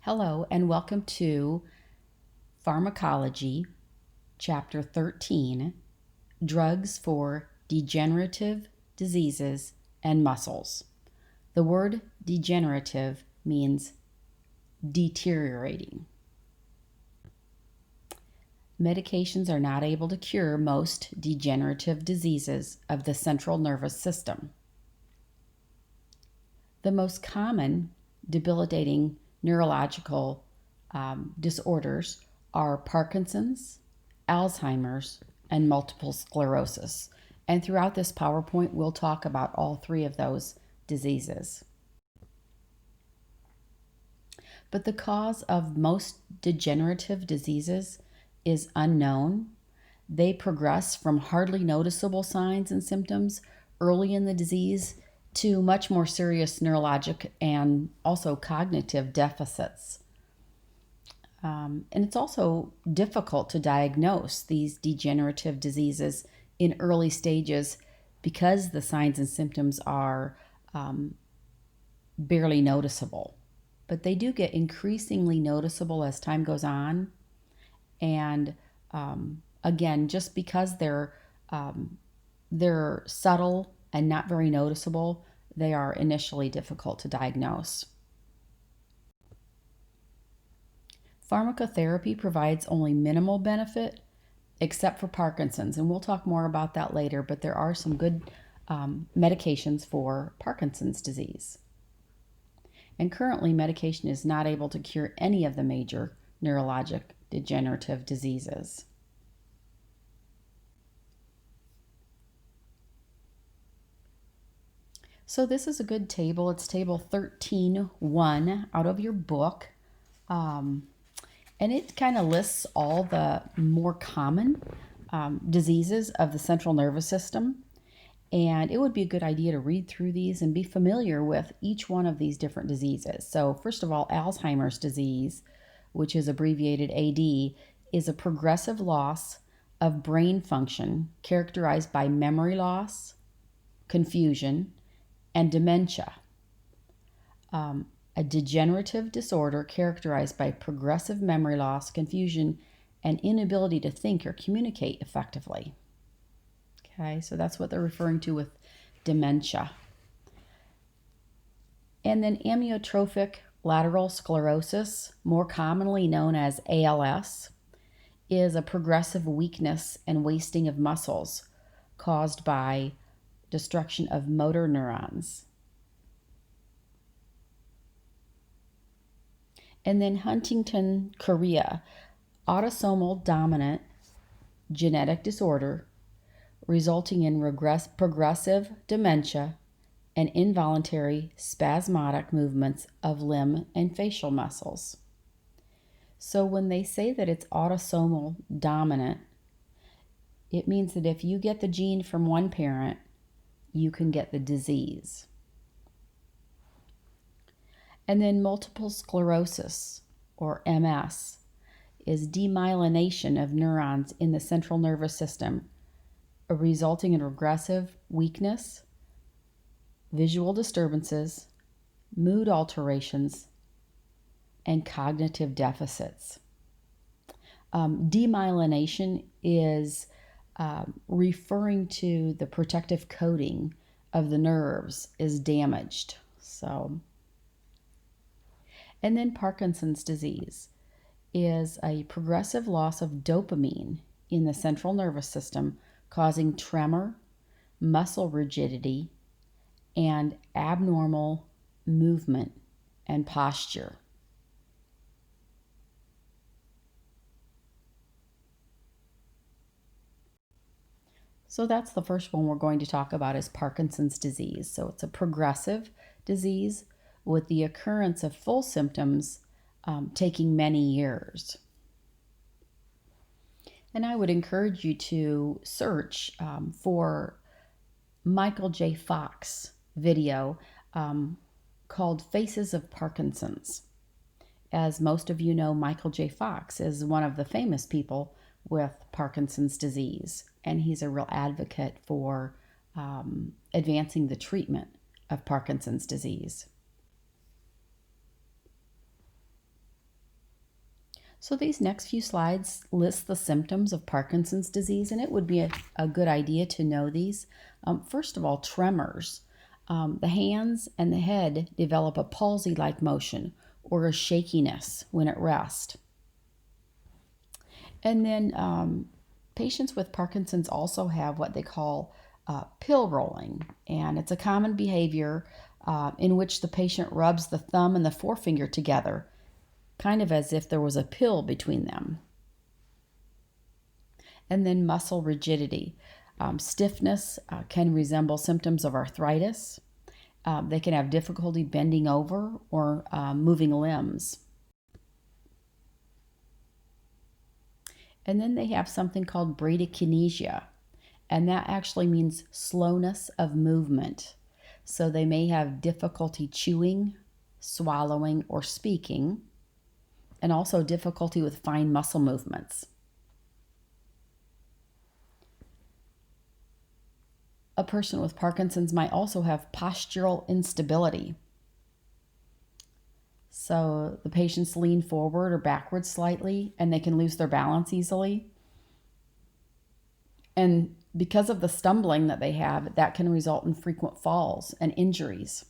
Hello, and welcome to Pharmacology, Chapter 13, Drugs for Degenerative Diseases and Muscles. The word degenerative means deteriorating. Medications are not able to cure most degenerative diseases of the central nervous system. The most common debilitating neurological disorders are Parkinson's, Alzheimer's, and multiple sclerosis. And throughout this PowerPoint, we'll talk about all three of those diseases. But the cause of most degenerative diseases is unknown. They progress from hardly noticeable signs and symptoms early in the disease to much more serious neurologic and also cognitive deficits. And it's also difficult to diagnose these degenerative diseases in early stages because the signs and symptoms are barely noticeable. But they do get increasingly noticeable as time goes on. And again, just because they're subtle and not very noticeable, they are initially difficult to diagnose. Pharmacotherapy provides only minimal benefit, except for Parkinson's, and we'll talk more about that later, but there are some good medications for Parkinson's disease. And currently, medication is not able to cure any of the major neurologic degenerative diseases. So this is a good table. It's table 13.1 out of your book. And it kind of lists all the more common diseases of the central nervous system. And it would be a good idea to read through these and be familiar with each one of these different diseases. So first of all, Alzheimer's disease, which is abbreviated AD, is a progressive loss of brain function characterized by memory loss, confusion, and dementia. A degenerative disorder characterized by progressive memory loss, confusion, and inability to think or communicate effectively. Okay, so that's what they're referring to with dementia. And then amyotrophic lateral sclerosis, more commonly known as ALS, is a progressive weakness and wasting of muscles caused by destruction of motor neurons. And then Huntington chorea, autosomal dominant genetic disorder resulting in progressive dementia and involuntary spasmodic movements of limb and facial muscles. So when they say that it's autosomal dominant, it means that if you get the gene from one parent, you can get the disease. And then multiple sclerosis, or MS, is demyelination of neurons in the central nervous system, resulting in regressive weakness, visual disturbances, mood alterations, and cognitive deficits. Demyelination is referring to the protective coating of the nerves is damaged. And then Parkinson's disease is a progressive loss of dopamine in the central nervous system, causing tremor, muscle rigidity, and abnormal movement and posture. So that's the first one we're going to talk about is Parkinson's disease. So it's a progressive disease with the occurrence of full symptoms taking many years. And I would encourage you to search for Michael J. Fox video called Faces of Parkinson's. As most of you know, Michael J. Fox is one of the famous people with Parkinson's disease, and he's a real advocate for advancing the treatment of Parkinson's disease. So these next few slides list the symptoms of Parkinson's disease, and it would be a good idea to know these. First of all, tremors. The hands and the head develop a palsy-like motion or a shakiness when at rest. And then patients with Parkinson's also have what they call pill rolling, and it's a common behavior in which the patient rubs the thumb and the forefinger together, kind of as if there was a pill between them. And then muscle rigidity. Stiffness can resemble symptoms of arthritis. They can have difficulty bending over or moving limbs. And then they have something called bradykinesia, and that actually means slowness of movement. So they may have difficulty chewing, swallowing, or speaking, and also difficulty with fine muscle movements. A person with Parkinson's might also have postural instability. So the patients lean forward or backwards slightly, and they can lose their balance easily. And because of the stumbling that they have, that can result in frequent falls and injuries.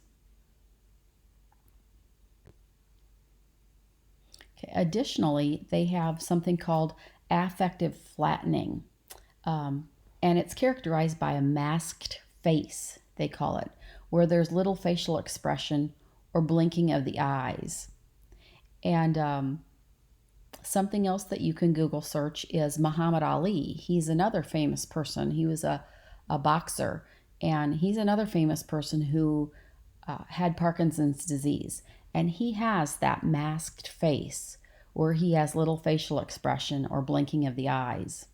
Okay. Additionally, they have something called affective flattening, and it's characterized by a masked face, they call it, where there's little facial expression or blinking of the eyes. And something else that you can Google search is Muhammad Ali. He's another famous person. He was a boxer, and he's another famous person who had Parkinson's disease. And he has that masked face where he has little facial expression or blinking of the eyes.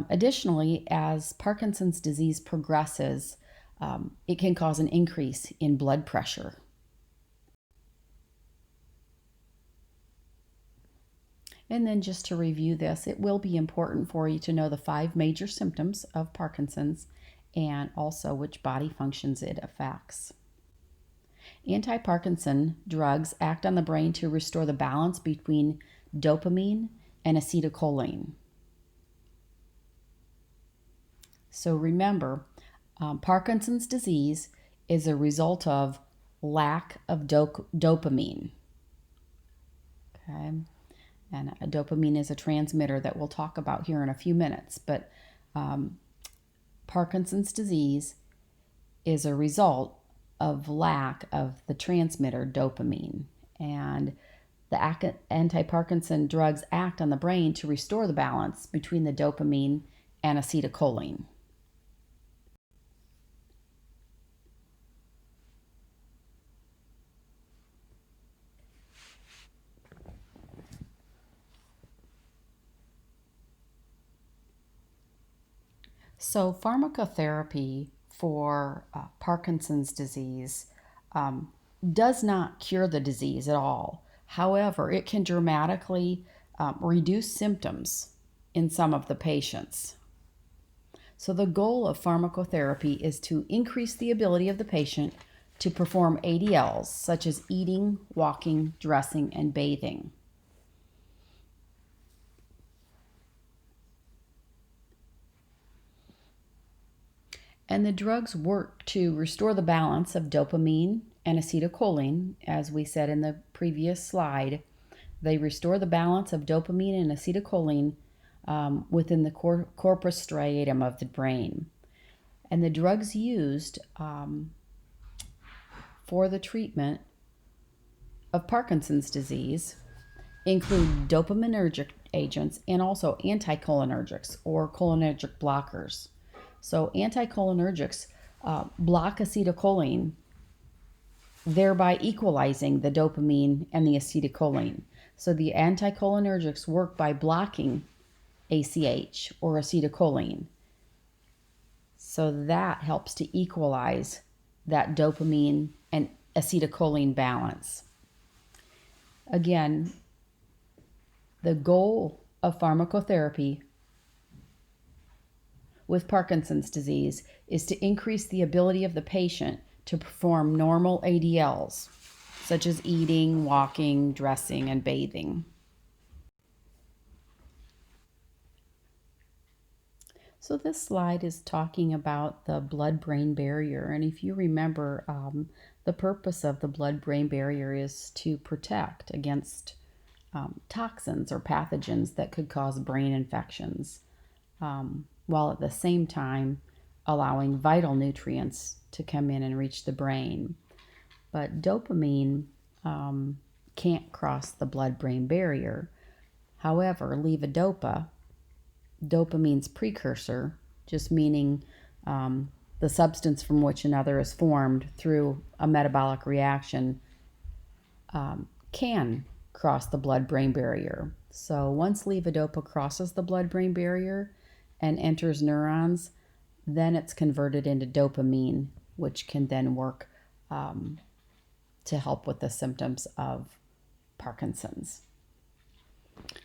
Additionally, as Parkinson's disease progresses, it can cause an increase in blood pressure. And then just to review this, it will be important for you to know the 5 major symptoms of Parkinson's and also which body functions it affects. Anti-Parkinson drugs act on the brain to restore the balance between dopamine and acetylcholine. So remember, Parkinson's disease is a result of lack of dopamine. Okay. And dopamine is a transmitter that we'll talk about here in a few minutes. But Parkinson's disease is a result of lack of the transmitter dopamine. And the anti-Parkinson drugs act on the brain to restore the balance between the dopamine and acetylcholine. So pharmacotherapy for Parkinson's disease does not cure the disease at all. However, it can dramatically reduce symptoms in some of the patients. So the goal of pharmacotherapy is to increase the ability of the patient to perform ADLs, such as eating, walking, dressing, and bathing. And the drugs work to restore the balance of dopamine and acetylcholine, as we said in the previous slide. They restore the balance of dopamine and acetylcholine within the corpus striatum of the brain. And the drugs used for the treatment of Parkinson's disease include dopaminergic agents and also anticholinergics or cholinergic blockers. So anticholinergics block acetylcholine, thereby equalizing the dopamine and the acetylcholine. So the anticholinergics work by blocking ACH or acetylcholine. So that helps to equalize that dopamine and acetylcholine balance. Again, the goal of pharmacotherapy with Parkinson's disease is to increase the ability of the patient to perform normal ADLs, such as eating, walking, dressing, and bathing. So this slide is talking about the blood-brain barrier. And if you remember, the purpose of the blood-brain barrier is to protect against toxins or pathogens that could cause brain infections, while at the same time allowing vital nutrients to come in and reach the brain. But dopamine can't cross the blood-brain barrier. However, levodopa, dopamine's precursor, just meaning the substance from which another is formed through a metabolic reaction, can cross the blood-brain barrier. So once levodopa crosses the blood-brain barrier and enters neurons, then it's converted into dopamine, which can then work to help with the symptoms of Parkinson's.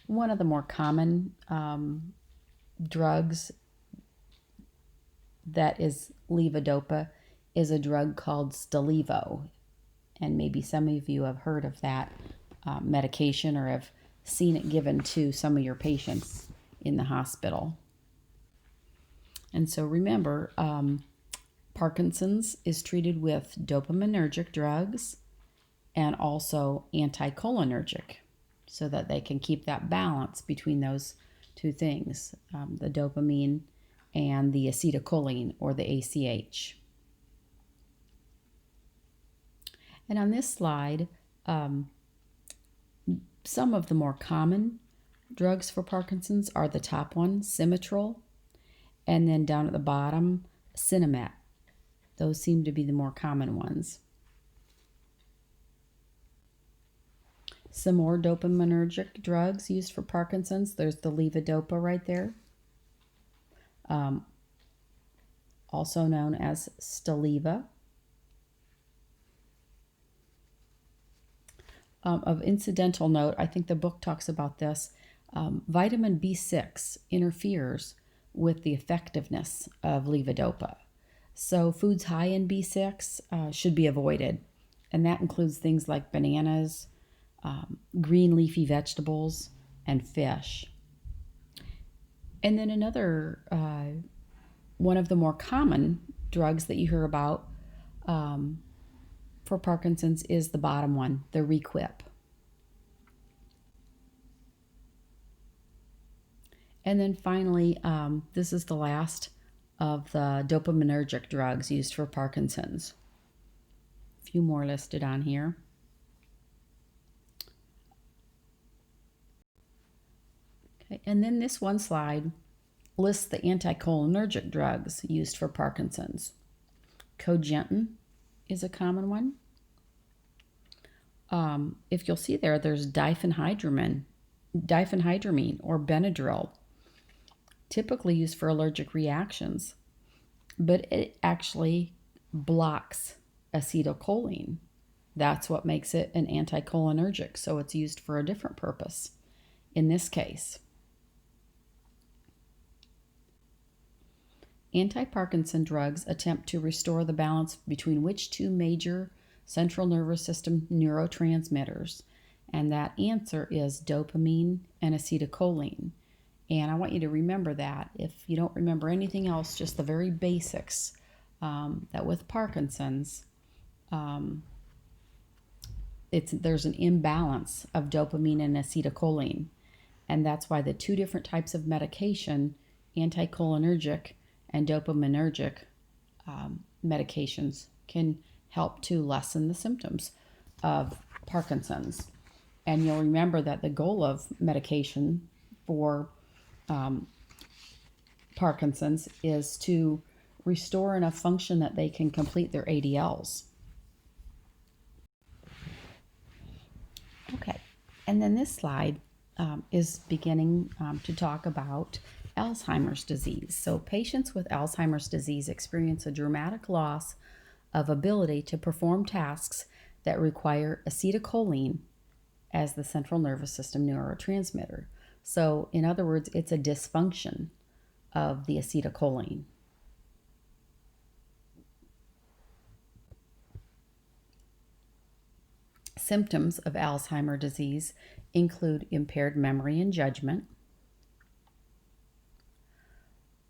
One of the more common drugs that is levodopa is a drug called Stalevo. And maybe some of you have heard of that medication or have seen it given to some of your patients in the hospital. And so remember, Parkinson's is treated with dopaminergic drugs and also anticholinergic, so that they can keep that balance between those two things, the dopamine and the acetylcholine, or the ACH. And on this slide, some of the more common drugs for Parkinson's are the top one, Symmetrol, and then down at the bottom, Sinemet. Those seem to be the more common ones. Some more dopaminergic drugs used for Parkinson's. There's the levodopa right there, also known as Stalevo. Of incidental note, I think the book talks about this, vitamin B6 interferes with the effectiveness of levodopa. So foods high in B6 should be avoided, and that includes things like bananas, green leafy vegetables, and fish. And then another one of the more common drugs that you hear about for Parkinson's is the bottom one, the Requip. And then finally, this is the last of the dopaminergic drugs used for Parkinson's. A few more listed on here. Okay, and then this one slide lists the anticholinergic drugs used for Parkinson's. Cogentin is a common one. If you'll see there, there's diphenhydramine or Benadryl, typically used for allergic reactions, but it actually blocks acetylcholine. That's what makes it an anticholinergic, so it's used for a different purpose in this case. Anti-Parkinson drugs attempt to restore the balance between which two major central nervous system neurotransmitters, and that answer is dopamine and acetylcholine. And I want you to remember that. If you don't remember anything else, just the very basics, that with Parkinson's, there's an imbalance of dopamine and acetylcholine. And that's why the two different types of medication, anticholinergic and dopaminergic medications, can help to lessen the symptoms of Parkinson's. And you'll remember that the goal of medication for Parkinson's is to restore enough function that they can complete their ADLs. Okay, and then this slide is beginning to talk about Alzheimer's disease. So patients with Alzheimer's disease experience a dramatic loss of ability to perform tasks that require acetylcholine as the central nervous system neurotransmitter. So in other words, it's a dysfunction of the acetylcholine. Symptoms of Alzheimer's disease include impaired memory and judgment,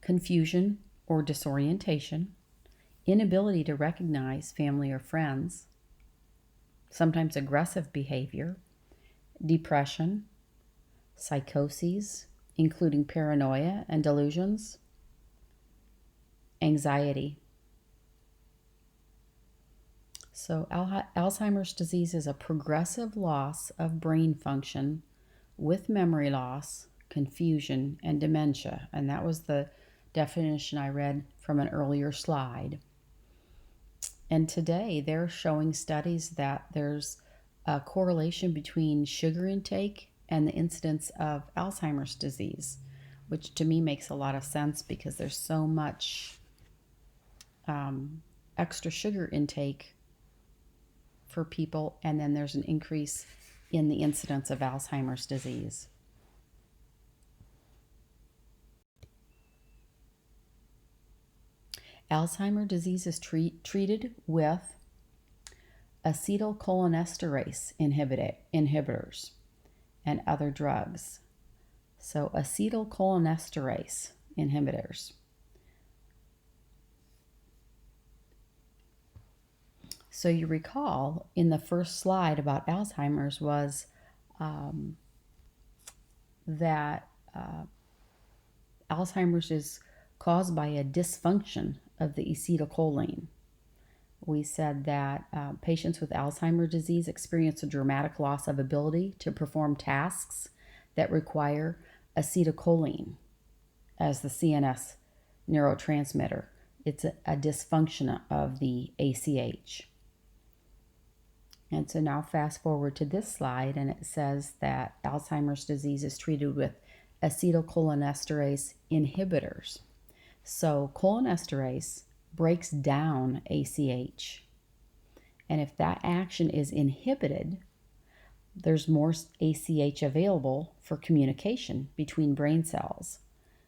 confusion or disorientation, inability to recognize family or friends, sometimes aggressive behavior, depression, psychoses, including paranoia and delusions, anxiety. So Alzheimer's disease is a progressive loss of brain function with memory loss, confusion, and dementia. And that was the definition I read from an earlier slide. And today they're showing studies that there's a correlation between sugar intake and the incidence of Alzheimer's disease, which to me makes a lot of sense because there's so much extra sugar intake for people, and then there's an increase in the incidence of Alzheimer's disease. Alzheimer's disease is treated with acetylcholinesterase inhibitors and other drugs. So acetylcholinesterase inhibitors. So you recall in the first slide about Alzheimer's was that Alzheimer's is caused by a dysfunction of the acetylcholine. We said that patients with Alzheimer's disease experience a dramatic loss of ability to perform tasks that require acetylcholine as the CNS neurotransmitter. It's a dysfunction of the ACH. And so now fast forward to this slide, and it says that Alzheimer's disease is treated with acetylcholinesterase inhibitors. So cholinesterase breaks down ACH. And if that action is inhibited, there's more ACH available for communication between brain cells.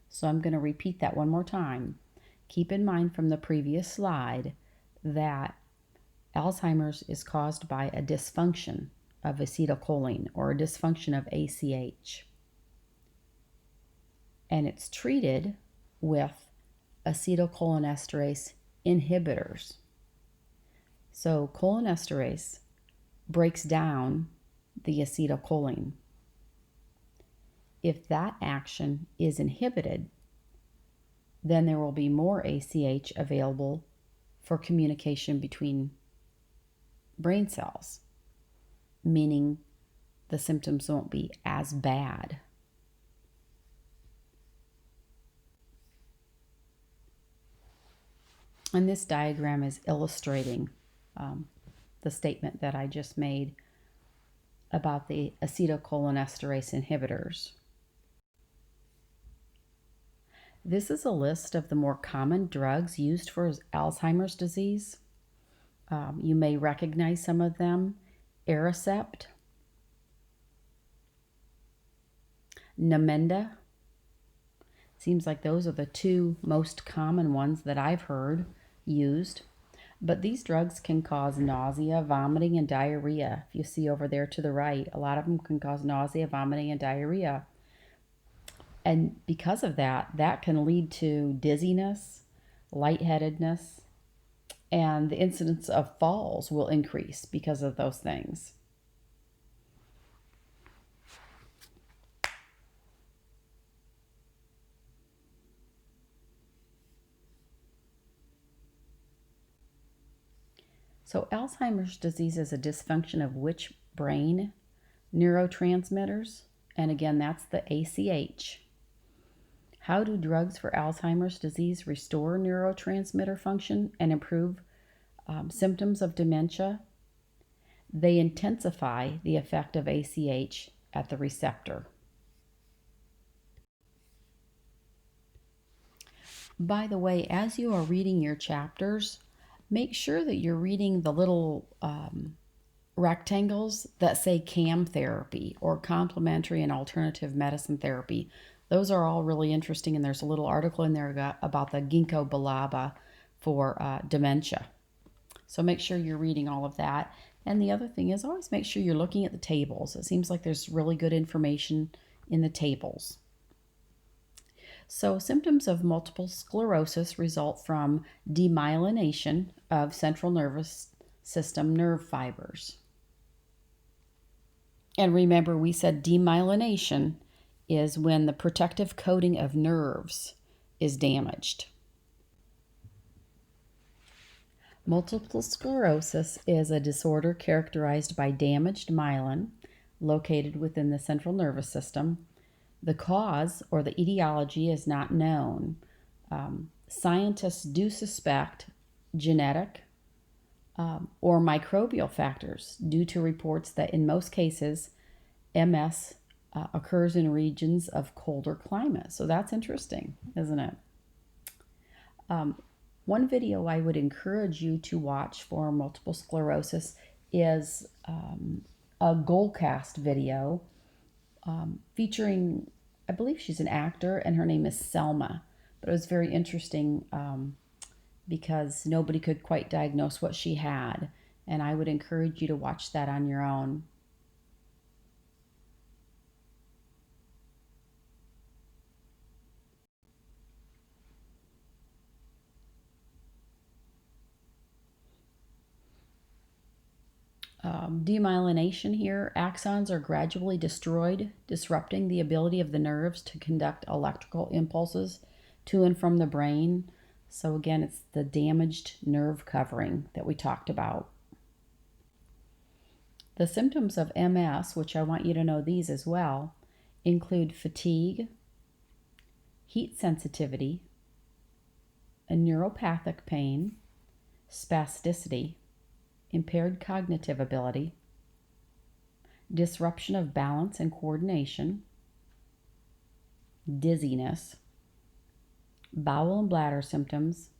So I'm going to repeat that one more time. Keep in mind from the previous slide that Alzheimer's is caused by a dysfunction of acetylcholine or a dysfunction of ACH. And it's treated with acetylcholinesterase inhibitors. So cholinesterase breaks down the acetylcholine. If that action is inhibited, then there will be more ACH available for communication between brain cells, meaning the symptoms won't be as bad. And this diagram is illustrating the statement that I just made about the acetylcholinesterase inhibitors. This is a list of the more common drugs used for Alzheimer's disease. You may recognize some of them: Aricept, Namenda. Seems like those are the two most common ones that I've heard used. But these drugs can cause nausea, vomiting, and diarrhea. If you see over there to the right, a lot of them can cause nausea, vomiting, and diarrhea. And because of that, that can lead to dizziness, lightheadedness, and the incidence of falls will increase because of those things. So Alzheimer's disease is a dysfunction of which brain neurotransmitters? And again, that's the ACH. How do drugs for Alzheimer's disease restore neurotransmitter function and improve symptoms of dementia? They intensify the effect of ACH at the receptor. By the way, as you are reading your chapters, make sure that you're reading the little rectangles that say CAM therapy or complementary and alternative medicine therapy. Those are all really interesting, and there's a little article in there about the ginkgo biloba for dementia. So make sure you're reading all of that. And the other thing is always make sure you're looking at the tables. It seems like there's really good information in the tables. So, symptoms of multiple sclerosis result from demyelination of central nervous system nerve fibers. And remember, we said demyelination is when the protective coating of nerves is damaged. Multiple sclerosis is a disorder characterized by damaged myelin located within the central nervous system. The cause or the etiology is not known. Scientists do suspect genetic or microbial factors due to reports that in most cases, MS occurs in regions of colder climate. So that's interesting, isn't it? One video I would encourage you to watch for multiple sclerosis is a Goalcast video featuring, I believe she's an actor, and her name is Selma. But it was very interesting because nobody could quite diagnose what she had. And I would encourage you to watch that on your own. Demyelination here, axons are gradually destroyed, disrupting the ability of the nerves to conduct electrical impulses to and from the brain. So again, it's the damaged nerve covering that we talked about. The symptoms of MS, which I want you to know these as well, include fatigue, heat sensitivity, a neuropathic pain, spasticity, impaired cognitive ability, disruption of balance and coordination, dizziness, bowel and bladder symptoms,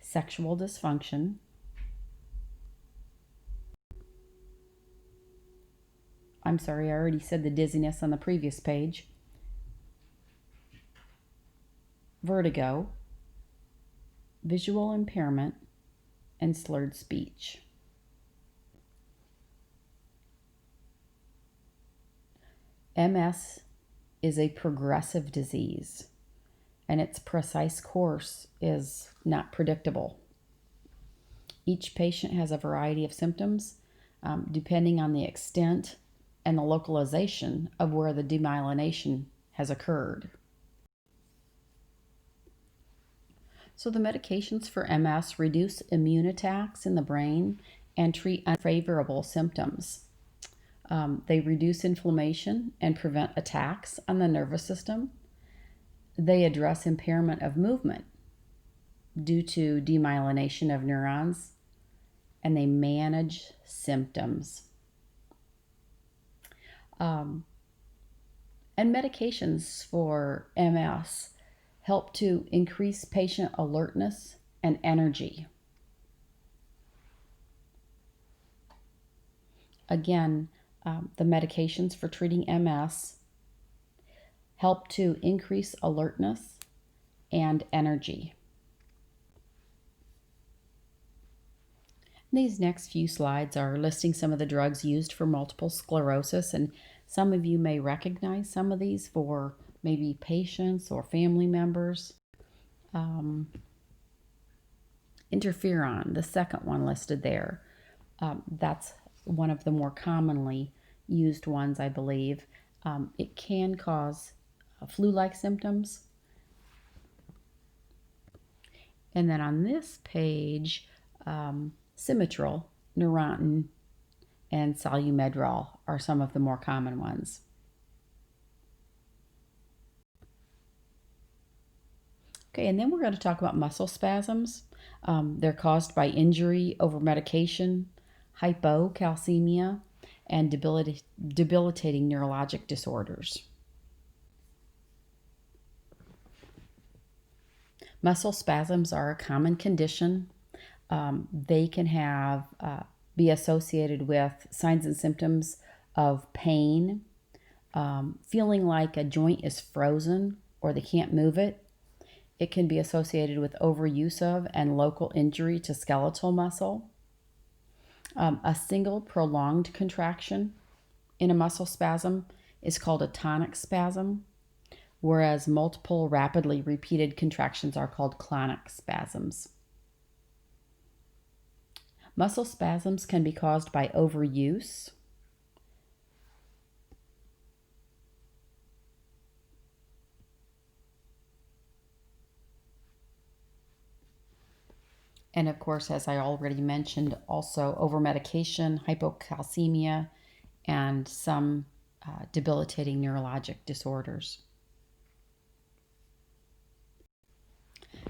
sexual dysfunction, I'm sorry, I already said the dizziness on the previous page, vertigo, visual impairment, and slurred speech. MS is a progressive disease, and its precise course is not predictable. Each patient has a variety of symptoms depending on the extent and the localization of where the demyelination has occurred. So the medications for MS reduce immune attacks in the brain and treat unfavorable symptoms. They reduce inflammation and prevent attacks on the nervous system. They address impairment of movement due to demyelination of neurons, and they manage symptoms. And medications for MS help to increase patient alertness and energy. Again, the medications for treating MS help to increase alertness and energy. These next few slides are listing some of the drugs used for multiple sclerosis, and some of you may recognize some of these for maybe patients or family members. Interferon, the second one listed there, that's one of the more commonly used ones, I believe. It can cause flu-like symptoms. And then on this page, Symmetrol, Neurontin, and Solumedrol are some of the more common ones. Okay, and then we're going to talk about muscle spasms. They're caused by injury, over medication, hypocalcemia, and debilitating neurologic disorders. Muscle spasms are a common condition. They can be associated with signs and symptoms of pain, feeling like a joint is frozen or they can't move it. It can be associated with overuse of and local injury to skeletal muscle. A single prolonged contraction in a muscle spasm is called a tonic spasm, whereas multiple rapidly repeated contractions are called clonic spasms. Muscle spasms can be caused by overuse, and of course, as I already mentioned, also overmedication, hypocalcemia, and some debilitating neurologic disorders.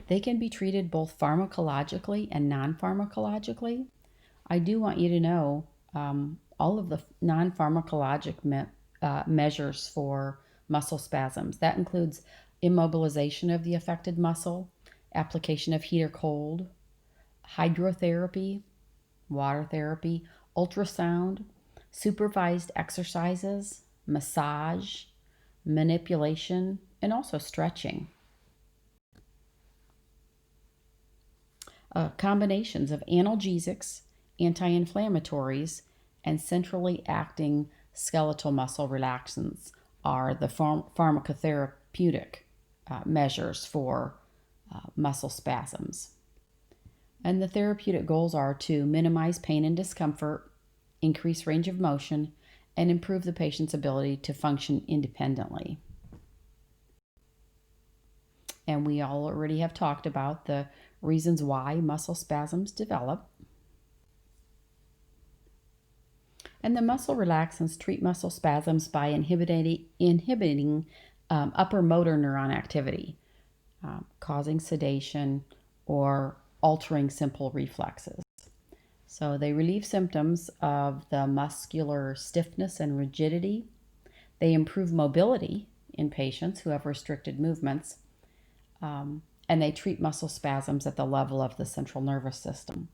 They can be treated both pharmacologically and non-pharmacologically. I do want you to know all of the non-pharmacologic measures for muscle spasms. That includes immobilization of the affected muscle, application of heat or cold, hydrotherapy, water therapy, ultrasound, supervised exercises, massage, manipulation, and also stretching. Combinations of analgesics, anti-inflammatories, and centrally acting skeletal muscle relaxants are the pharmacotherapeutic measures for muscle spasms. And the therapeutic goals are to minimize pain and discomfort, increase range of motion, and improve the patient's ability to function independently. And we already have talked about the reasons why muscle spasms develop. And the muscle relaxants treat muscle spasms by inhibiting upper motor neuron activity, causing sedation or altering simple reflexes. So they relieve symptoms of the muscular stiffness and rigidity. They improve mobility in patients who have restricted movements. And they treat muscle spasms at the level of the central nervous system.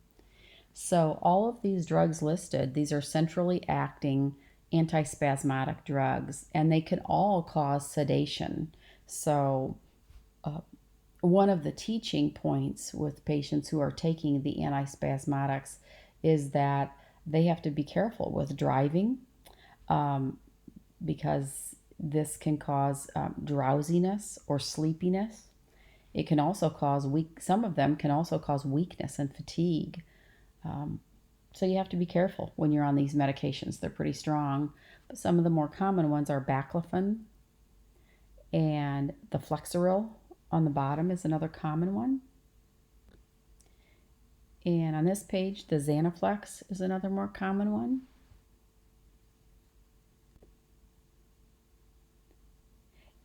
So all of these drugs listed, these are centrally acting antispasmodic drugs, and they can all cause sedation. So one of the teaching points with patients who are taking the antispasmodics is that they have to be careful with driving because this can cause drowsiness or sleepiness. It can also cause some of them can also cause weakness and fatigue. So you have to be careful when you're on these medications. They're pretty strong, but some of the more common ones are baclofen, and the Flexeril on the bottom is another common one. And on this page, the Xanaflex is another more common one.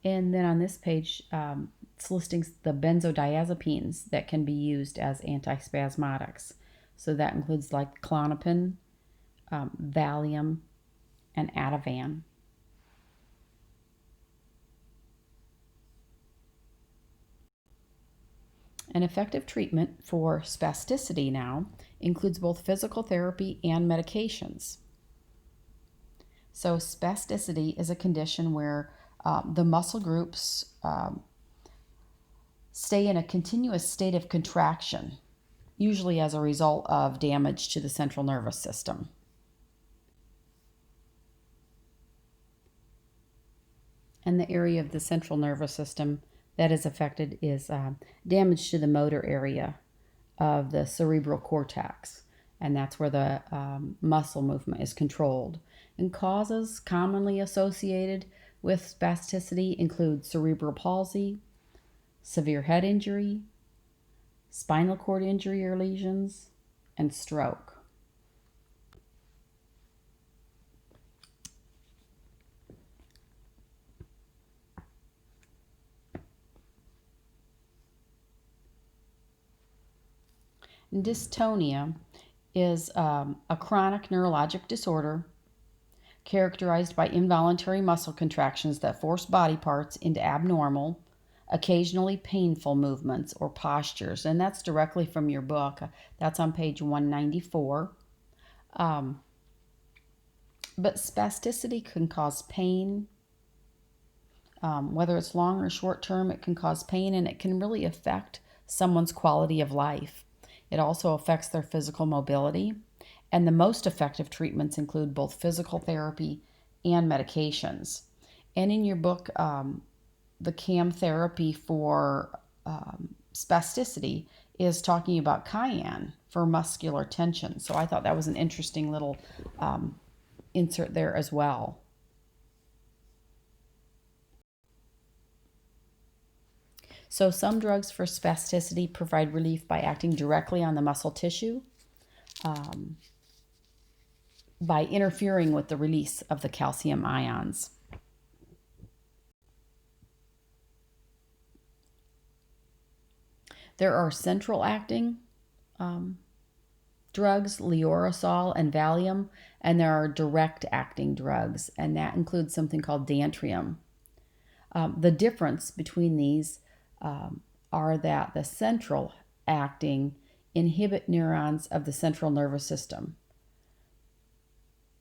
And then on this page, it's listing the benzodiazepines that can be used as antispasmodics. So that includes like Klonopin, Valium, and Ativan. An effective treatment for spasticity now includes both physical therapy and medications. So spasticity is a condition where the muscle groups stay in a continuous state of contraction, usually as a result of damage to the central nervous system. And the area of the central nervous system that is affected is damage to the motor area of the cerebral cortex. And that's where the muscle movement is controlled. And causes commonly associated with spasticity include cerebral palsy, severe head injury, spinal cord injury or lesions, and stroke. Dystonia is a chronic neurologic disorder characterized by involuntary muscle contractions that force body parts into abnormal, occasionally painful movements or postures. And that's directly from your book. That's on page 194. But spasticity can cause pain. Whether it's long or short term, it can cause pain, and it can really affect someone's quality of life. It also affects their physical mobility. And the most effective treatments include both physical therapy and medications. And in your book, the CAM therapy for spasticity is talking about cayenne for muscular tension. So I thought that was an interesting little insert there as well. So some drugs for spasticity provide relief by acting directly on the muscle tissue, by interfering with the release of the calcium ions. There are central acting drugs, Leorisol and Valium, and there are direct acting drugs, and that includes something called Dantrium. The difference between these are that the central acting inhibit neurons of the central nervous system,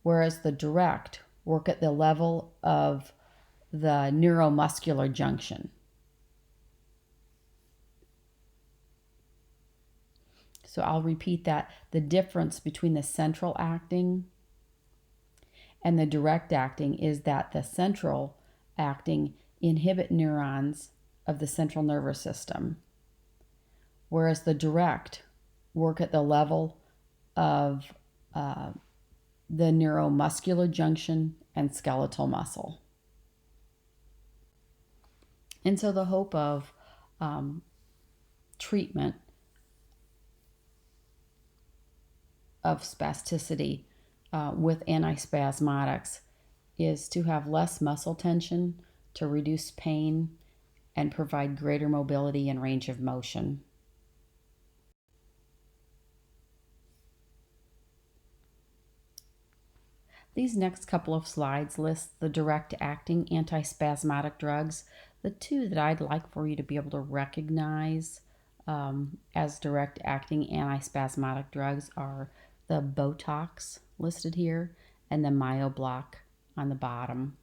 whereas the direct work at the level of the neuromuscular junction. So I'll repeat that. The difference between the central acting and the direct acting is that the central acting inhibit neurons of the central nervous system, whereas the direct work at the level of the neuromuscular junction and skeletal muscle. And so the hope of treatment of spasticity with antispasmodics is to have less muscle tension, to reduce pain, and provide greater mobility and range of motion. These next couple of slides list the direct-acting antispasmodic drugs. The two that I'd like for you to be able to recognize as direct-acting antispasmodic drugs are the Botox listed here and the MyoBlock on the bottom.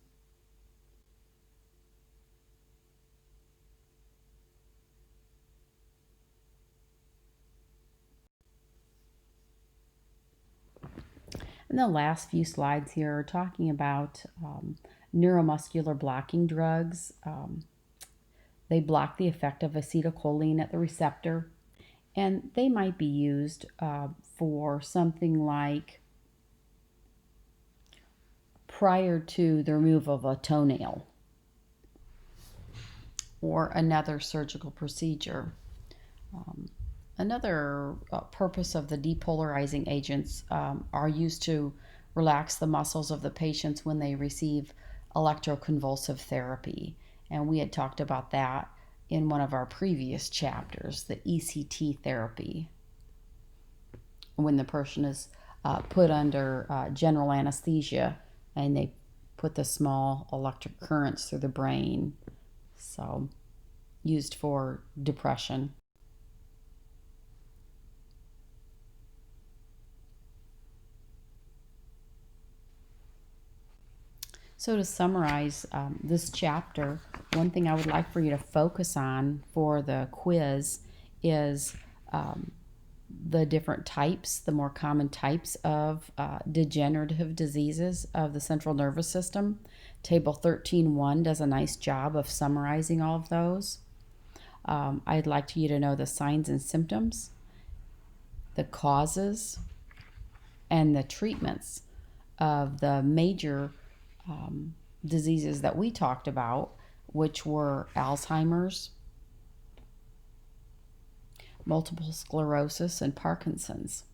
And the last few slides here are talking about neuromuscular blocking drugs. They block the effect of acetylcholine at the receptor, and they might be used for something like prior to the removal of a toenail or another surgical procedure. Another purpose of the depolarizing agents are used to relax the muscles of the patients when they receive electroconvulsive therapy. And we had talked about that in one of our previous chapters, the ECT therapy, when the person is put under general anesthesia and they put the small electric currents through the brain. So used for depression. So to summarize this chapter, one thing I would like for you to focus on for the quiz is the different types, the more common types of degenerative diseases of the central nervous system. Table 13.1 does a nice job of summarizing all of those. I'd like you to know the signs and symptoms, the causes, and the treatments of the major diseases that we talked about, which were Alzheimer's, multiple sclerosis, and Parkinson's.